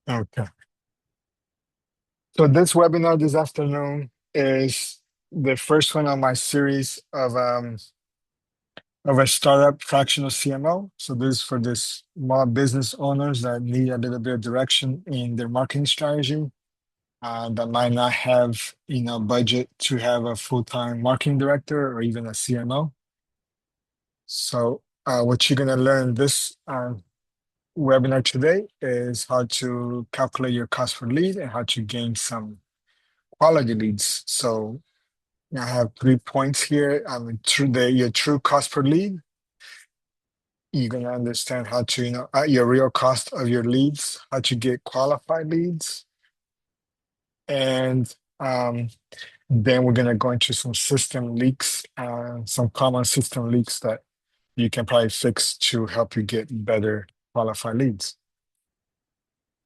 Okay. So this webinar this afternoon is the first one on my series of a startup fractional CMO. So this is for this small business owners that need a little bit of direction in their marketing strategy, that might not have budget to have a full-time marketing director or even a CMO. So what you're gonna learn this webinar today is how to calculate your cost per lead and how to gain some quality leads. So I have 3 points here. Your true cost per lead. You're gonna understand how to, at your real cost of your leads, how to get qualified leads, and then we're gonna go into some system leaks, some common system leaks that you can probably fix to help you get better qualified leads.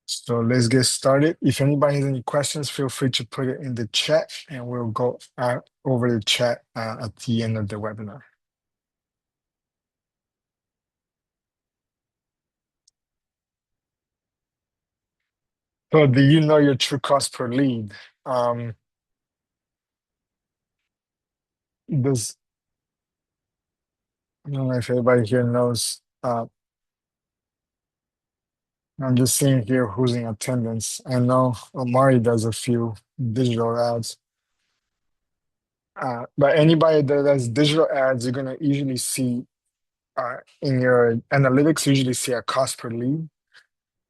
So let's get started. If anybody has any questions, feel free to put it in the chat and we'll go over the chat at the end of the webinar. So do you know your true cost per lead? Does I don't know if everybody here knows. I'm just seeing here who's in attendance. I know Omari does a few digital ads. But anybody that does digital ads, you're gonna usually see in your analytics, you usually see a cost per lead.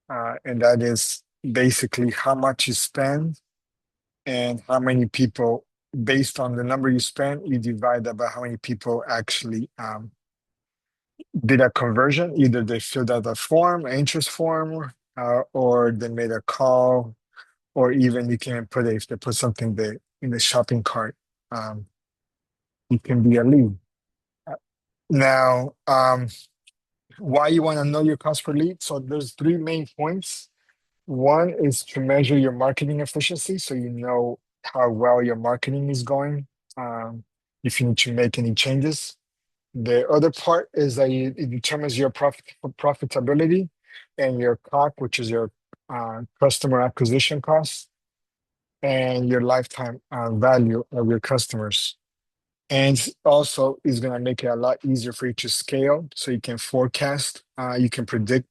And that is basically how much you spend and how many people, based on the number you spend, you divide that by how many people actually did a conversion. Either they filled out a form, an interest form, or they made a call, or even you can put if they put something there in the shopping cart, um, it can be a lead. Now, why you want to know your cost per lead? So there's three main points. One is to measure your marketing efficiency, so you know how well your marketing is going. If you need to make any changes. The other part is that it determines your profitability and your CAC, which is your customer acquisition cost, and your lifetime value of your customers. And also is going to make it a lot easier for you to scale, so you can forecast, you can predict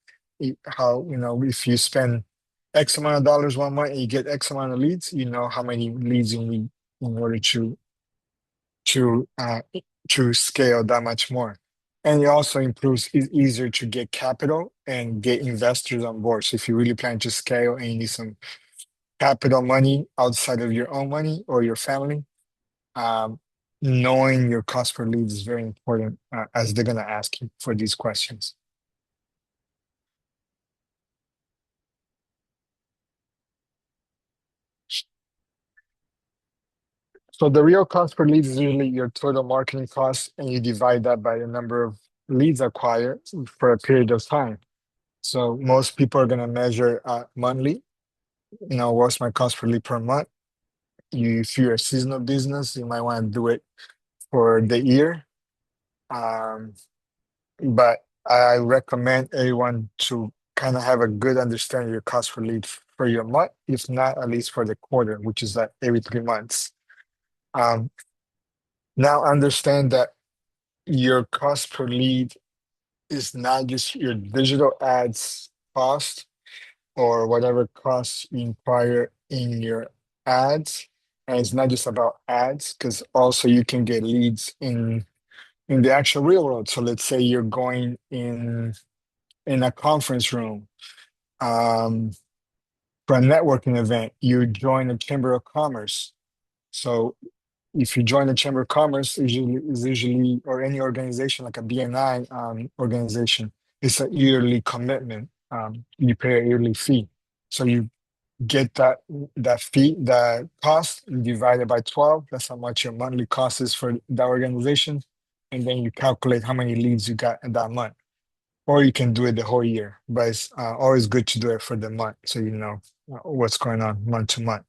how, if you spend X amount of dollars 1 month and you get X amount of leads, you know how many leads you need in order to uh, to scale that much more. And it also improves, it's easier to get capital and get investors on board. So if you really plan to scale and you need some capital money outside of your own money or your family, um, knowing your cost per lead is very important, as they're going to ask you for these questions. So the real cost per lead is usually your total marketing cost, and you divide that by the number of leads acquired for a period of time. So most people are going to measure monthly. What's my cost per lead per month? If you're a seasonal business, you might want to do it for the year. Um, but I recommend everyone to kind of have a good understanding of your cost per lead for your month, if not at least for the quarter, which is like every 3 months. Um, Now understand that your cost per lead is not just your digital ads cost or whatever costs you inquire in your ads. And it's not just about ads, because also you can get leads in the actual real world. So let's say you're going in a conference room, um, for a networking event, you join a chamber of commerce. So if you join the chamber of commerce, is usually or any organization like a BNI organization, it's a yearly commitment. You pay a yearly fee, so you get that fee, that cost, you divide it by 12. That's how much your monthly cost is for that organization, and then you calculate how many leads you got in that month. Or you can do it the whole year, but it's always good to do it for the month, so you know what's going on month to month.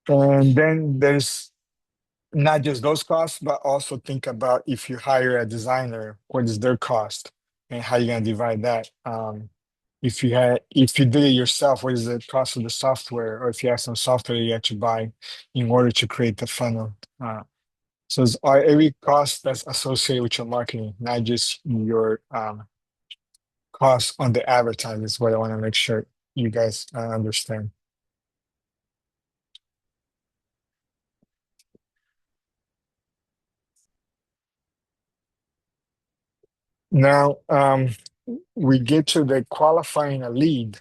And then there's not just those costs, but also think about if you hire a designer, what is their cost and how you're going to divide that. if you did it yourself, what is the cost of the software, or if you have some software you have to buy in order to create the funnel. So it's every cost that's associated with your marketing, not just your cost on the advertising is what I want to make sure you guys understand. Now, we get to the qualifying a lead.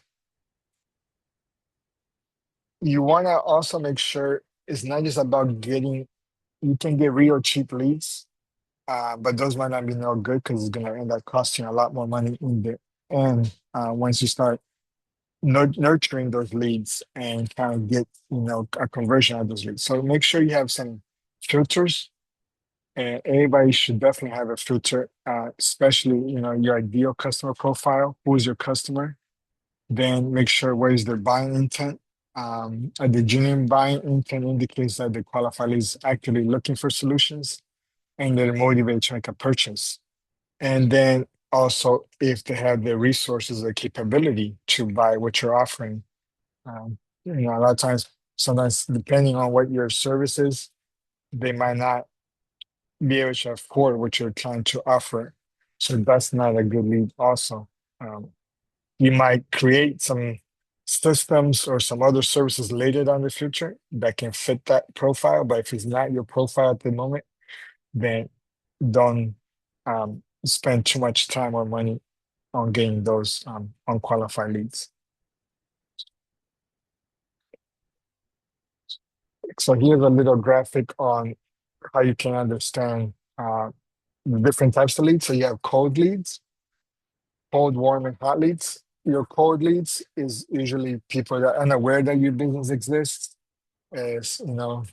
You want to also make sure it's not just about getting, you can get real cheap leads, but those might not be no good because it's going to end up costing a lot more money in the end once you start nurturing those leads and kind of get, a conversion of those leads. So make sure you have some filters. And everybody should definitely have a filter, especially, your ideal customer profile. Who's your customer? Then make sure what is their buying intent. The genuine buying intent indicates that the qualifier is actually looking for solutions and they're motivated to make a purchase. And then also if they have the resources or capability to buy what you're offering. A lot of times, sometimes depending on what your service is, they might not be able to afford what you're trying to offer. So that's not a good lead also. Um, you might create some systems or some other services later down the future that can fit that profile. But if it's not your profile at the moment, then don't spend too much time or money on getting those unqualified leads. So here's a little graphic on how you can understand the different types of leads. So you have cold leads, cold, warm, and hot leads. Your cold leads is usually people that are unaware that your business exists. Is little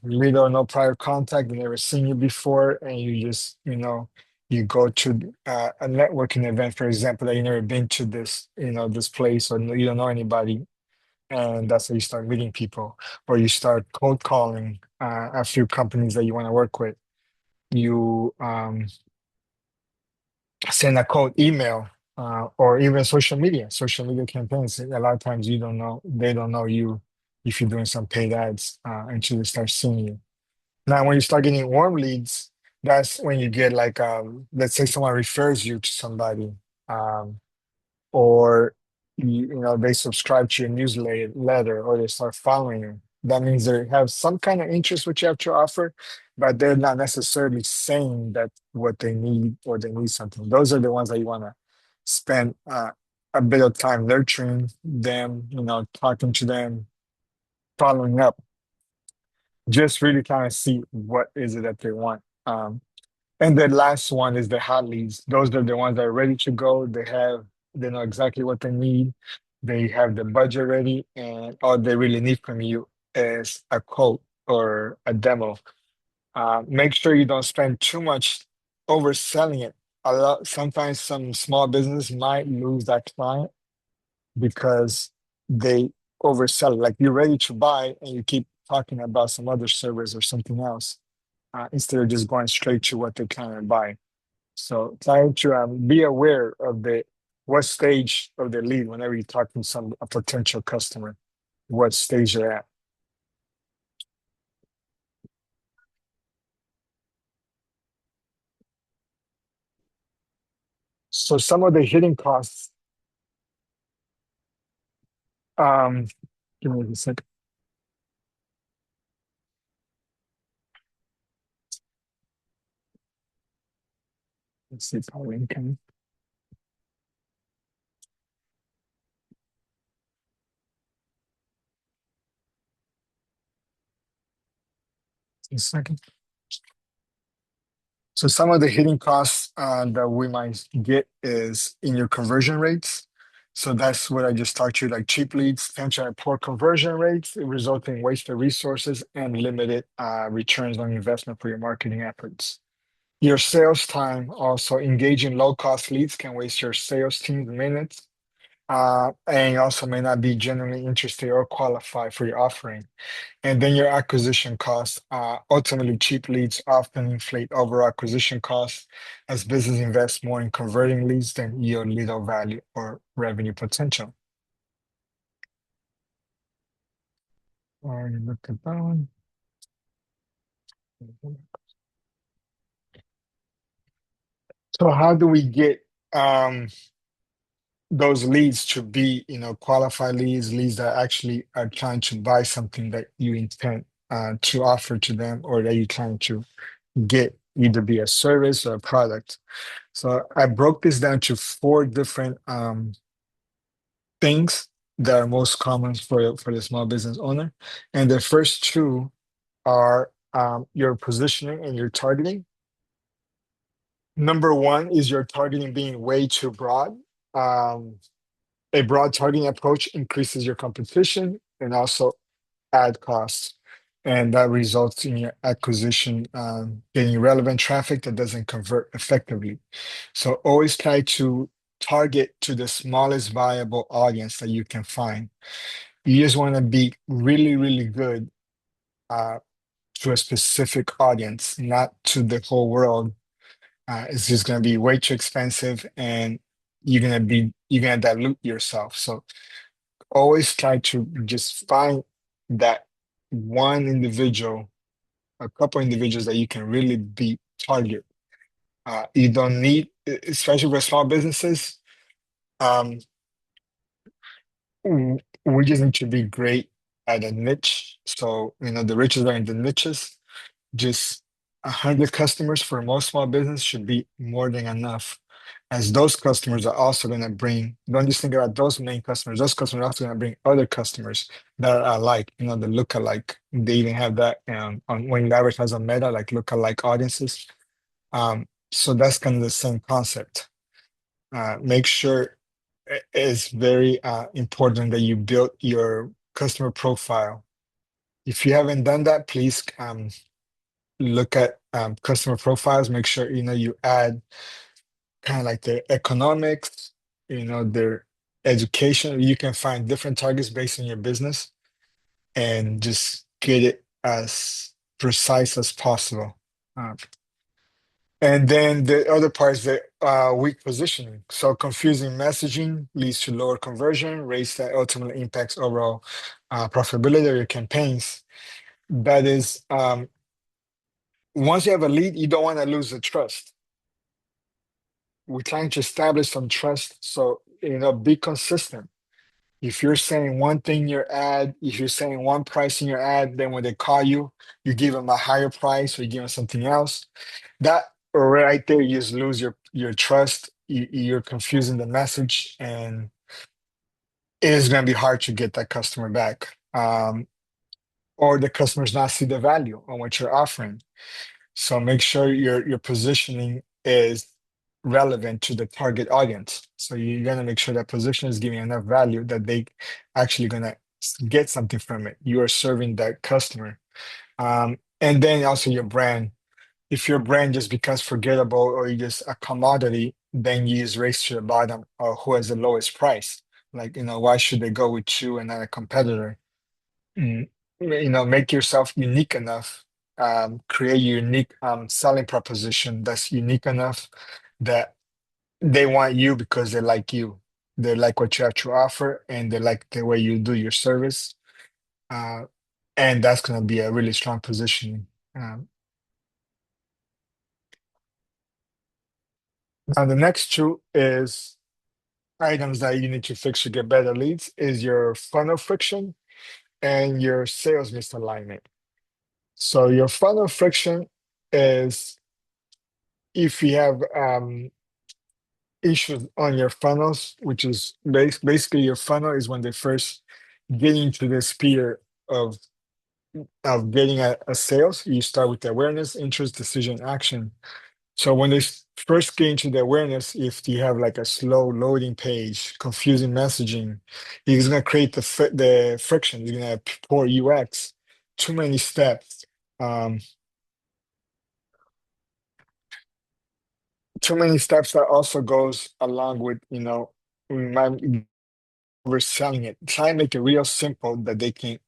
or no prior contact, they never seen you before, and you just you go to a networking event, for example, that you never been to this place, or you don't know anybody, and that's how you start meeting people, or you start cold calling a few companies that you want to work with. You send a cold email, or even social media campaigns. A lot of times they don't know you if you're doing some paid ads until they start seeing you. Now, when you start getting warm leads, that's when you get like, let's say someone refers you to somebody, um, or they subscribe to your newsletter, or they start following you. That means they have some kind of interest which you have to offer, but they're not necessarily saying that what they need or they need something. Those are the ones that you want to spend a bit of time nurturing them, talking to them, following up, just really kind of see what is it that they want. And the last one is the hot leads. Those are the ones that are ready to go. They know exactly what they need. They have the budget ready, and all they really need from you is a quote or a demo. Make sure you don't spend too much overselling it. Sometimes some small business might lose that client because they oversell it. Like you're ready to buy, and you keep talking about some other service or something else instead of just going straight to what they can buy. So try to be aware of the what stage of the lead whenever you talk to a potential customer, what stage you're at. So some of the hidden costs, um, give me a second. Let's see, Pauline, a second. So some of the hidden costs that we might get is in your conversion rates. So that's what I just talked to you, like cheap leads tend to have poor conversion rates, resulting in wasted resources and limited returns on investment for your marketing efforts. Your sales time, also engaging low-cost leads can waste your sales team's minutes, and you also may not be genuinely interested or qualified for your offering. And then your acquisition costs. Ultimately, cheap leads often inflate overall acquisition costs as business invests more in converting leads than yield little value or revenue potential. Or look at that one. So how do we get those leads to be, qualified leads, leads that actually are trying to buy something that you intend to offer to them, or that you're trying to get either be a service or a product. So I broke this down to four different things that are most common for the small business owner. And the first two are your positioning and your targeting. Number one is your targeting being way too broad. Um, a broad targeting approach increases your competition and also ad costs. And that results in your acquisition getting relevant traffic that doesn't convert effectively. So always try to target to the smallest viable audience that you can find. You just want to be really, really good uh, to a specific audience, not to the whole world. It's just going to be way too expensive, and you're gonna dilute yourself. So always try to just find that one individual, a couple individuals that you can really be target. You don't need, especially for small businesses. Um, we just need to be great at a niche. So, the riches are in the niches. Just 100 customers for most small business should be more than enough. As those customers are also going to bring, don't just think about those main customers. Those customers are also going to bring other customers that are alike, the look-alike. They even have that on when you advertise on Meta, like look-alike audiences. So that's kind of the same concept. Make sure it's very important that you build your customer profile. If you haven't done that, please look at customer profiles. Make sure you add kind of like their economics, their education. You can find different targets based on your business and just get it as precise as possible. Uh, And then the other part is the weak positioning. So confusing messaging leads to lower conversion rates that ultimately impacts overall profitability of your campaigns. That is, once you have a lead, you don't want to lose the trust. We're trying to establish some trust. So, be consistent. If you're saying one thing in your ad, if you're saying one price in your ad, then when they call you, you give them a higher price or you give them something else. That right there, you just lose your trust. You're confusing the message, and it is going to be hard to get that customer back. Or the customers not see the value on what you're offering. So make sure your positioning is relevant to the target audience. So you're gonna make sure that position is giving enough value that they actually gonna get something from it. You are serving that customer. And then also your brand. If your brand just becomes forgettable or you just a commodity, then you just race to the bottom or who has the lowest price. Like, why should they go with you and not a competitor? Mm, make yourself unique enough, create a unique selling proposition that's unique enough that they want you because they like you. They like what you have to offer and they like the way you do your service. Uh, and that's going to be a really strong position. Um, Now, the next two is items that you need to fix to get better leads is your funnel friction and your sales misalignment. So your funnel friction is if you have issues on your funnels, which is basically your funnel is when they first get into the sphere of getting a sales. You start with the awareness, interest, decision, action. So when they first get into the awareness, if you have like a slow loading page, confusing messaging, it's gonna create the friction. You're gonna have poor UX, too many steps. Um, Too many steps that also goes along with, we might be overselling it. Try and make it real simple that they can,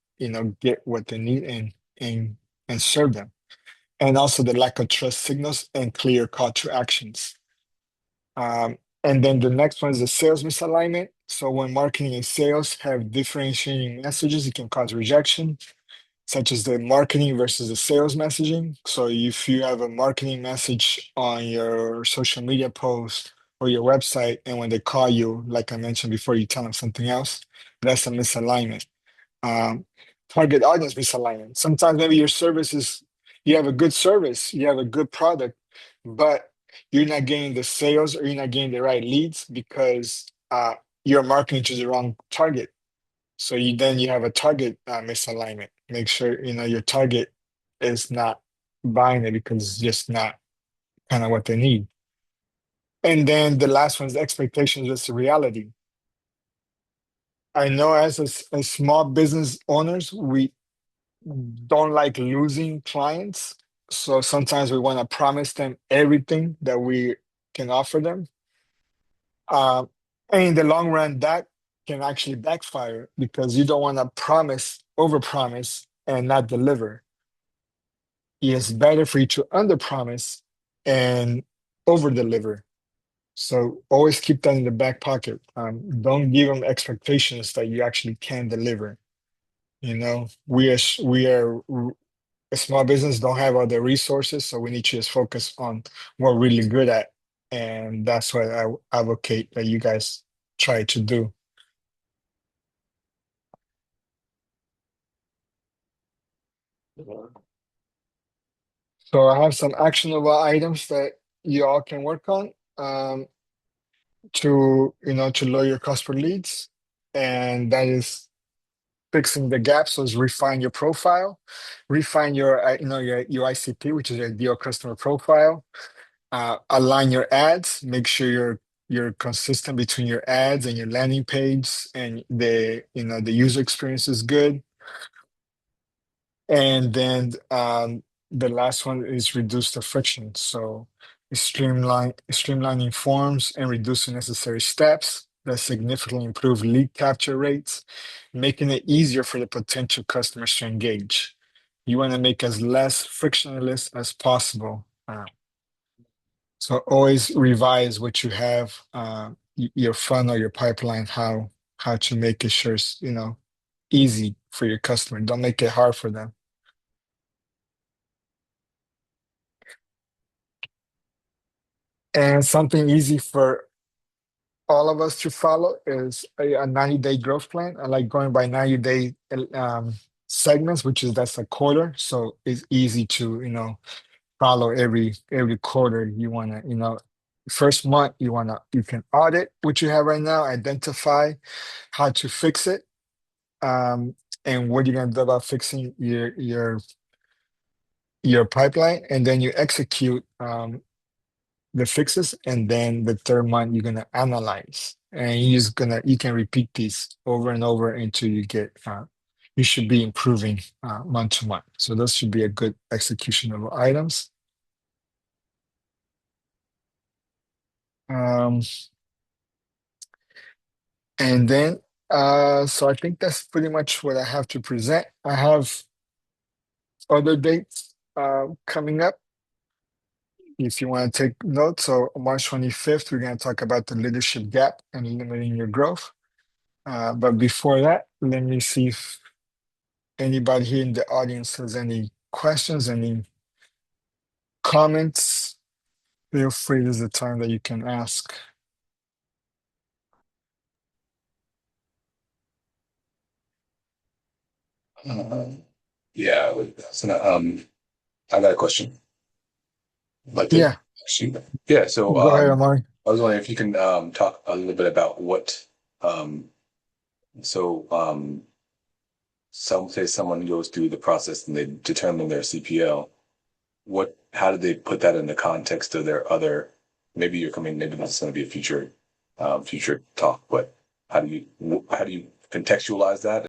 get what they need and serve them. And also the lack of trust signals and clear call to actions. And then the next one is the sales misalignment. So when marketing and sales have differentiating messages, it can cause rejection. such as the marketing versus the sales messaging. So if you have a marketing message on your social media post or your website, and when they call you, like I mentioned before, you tell them something else, that's a misalignment. Um, Target audience misalignment. Sometimes maybe your service is, you have a good service, you have a good product, but you're not getting the sales or you're not getting the right leads because you're marketing to the wrong target. So you have a target misalignment. Make sure your target is not buying it because it's just not kind of what they need. And then the last one is expectations versus reality. I know as small business owners, we don't like losing clients. So sometimes we want to promise them everything that we can offer them. Uh, and in the long run, that can actually backfire because you don't want to overpromise, and not deliver. It's better for you to underpromise and overdeliver. So always keep that in the back pocket. Don't give them expectations that you actually can deliver. We are a small business, don't have all the resources, so we need to just focus on what we're really good at, and that's what I advocate that you guys try to do. So I have some actionable items that you all can work on to lower your cost per leads, and that is fixing the gaps. So is refine your profile, refine your ICP, which is your ideal customer profile. Align your ads, make sure you're consistent between your ads and your landing page, and the user experience is good. And then the last one is reduce the friction. So streamlining forms and reducing necessary steps that significantly improve lead capture rates, making it easier for the potential customers to engage. You want to make as less frictionless as possible. So always revise what you have, your funnel, your pipeline, how to make it sure it's easy for your customer. Don't make it hard for them. And something easy for all of us to follow is a 90-day growth plan. I like going by 90-day segments, that's a quarter. So it's easy to follow every quarter. You want to first month you can audit what you have right now, identify how to fix it, um, and what you're gonna do about fixing your pipeline, and then you execute the fixes, and then the third month you're gonna analyze, and you can repeat these over and over until you should be improving month to month. So those should be a good execution of items. Um, and then so I think that's pretty much what I have to present. I have other dates coming up if you want to take notes. So March 25th, we're going to talk about the leadership gap and limiting your growth. But before that, let me see if anybody here in the audience has any questions, any comments. Feel free, this is the time that you can ask. Uh, yeah, so, I got a question. Like to Yeah, actually, yeah. So, go ahead, Amari. I was wondering if you can talk a little bit about what, um, so say someone goes through the process and they determine their CPL. How do they put that in the context of their other? Maybe you're coming. Maybe that's going to be a future talk. But how do you contextualize that